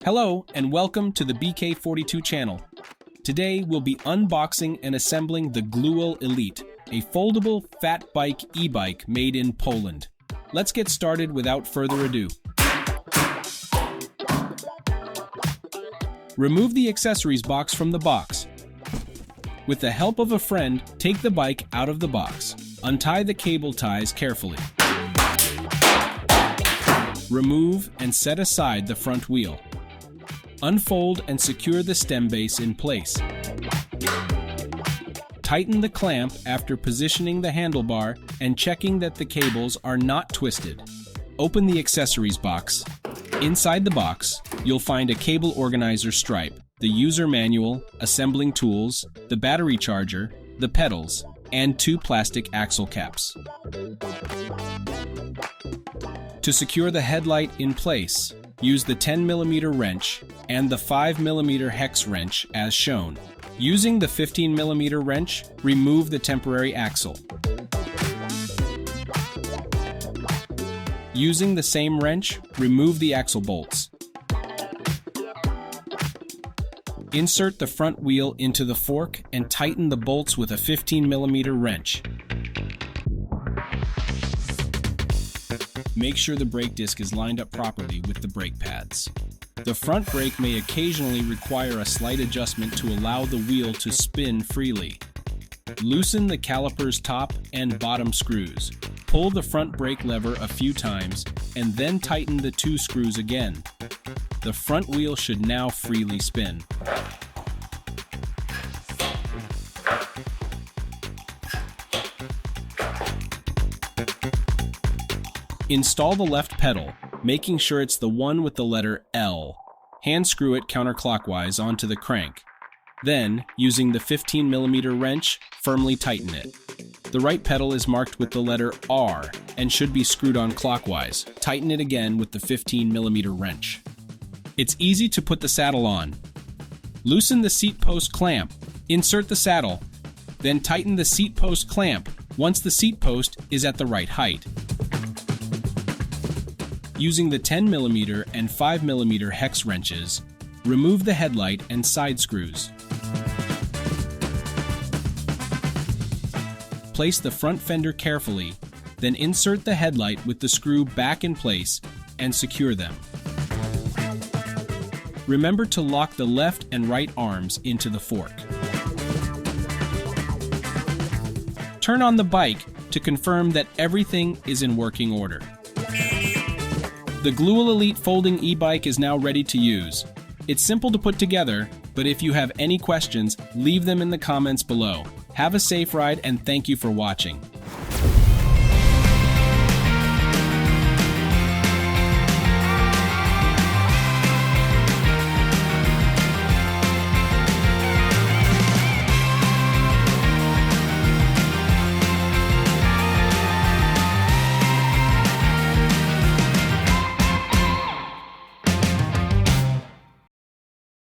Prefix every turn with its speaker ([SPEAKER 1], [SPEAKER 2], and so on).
[SPEAKER 1] Hello and welcome to the BK42 channel. Today we'll be unboxing and assembling the Gluol Elite, a foldable fat bike e-bike made in Poland. Let's get started without further ado. Remove the accessories box from the box. With the help of a friend, take the bike out of the box. Untie the cable ties carefully. Remove and set aside the front wheel. Unfold and secure the stem base in place. Tighten the clamp after positioning the handlebar and checking that the cables are not twisted. Open the accessories box. Inside the box, you'll find a cable organizer stripe, the user manual, assembling tools, the battery charger, the pedals, and 2 plastic axle caps. To secure the headlight in place, use the 10mm wrench and the 5mm hex wrench as shown. Using the 15mm wrench, remove the temporary axle. Using the same wrench, remove the axle bolts. Insert the front wheel into the fork and tighten the bolts with a 15mm wrench. Make sure the brake disc is lined up properly with the brake pads. The front brake may occasionally require a slight adjustment to allow the wheel to spin freely. Loosen the caliper's top and bottom screws. Pull the front brake lever a few times and then tighten the 2 screws again. The front wheel should now freely spin. Install the left pedal, making sure it's the one with the letter L. Hand screw it counterclockwise onto the crank. Then, using the 15mm wrench, firmly tighten it. The right pedal is marked with the letter R and should be screwed on clockwise. Tighten it again with the 15mm wrench. It's easy to put the saddle on. Loosen the seat post clamp. Insert the saddle. Then tighten the seat post clamp once the seat post is at the right height. Using the 10mm and 5mm hex wrenches, remove the headlight and side screws. Place the front fender carefully, then insert the headlight with the screw back in place and secure them. Remember to lock the left and right arms into the fork. Turn on the bike to confirm that everything is in working order. The Gluol Elite folding e-bike is now ready to use. It's simple to put together, but if you have any questions, leave them in the comments below. Have a safe ride and thank you for watching.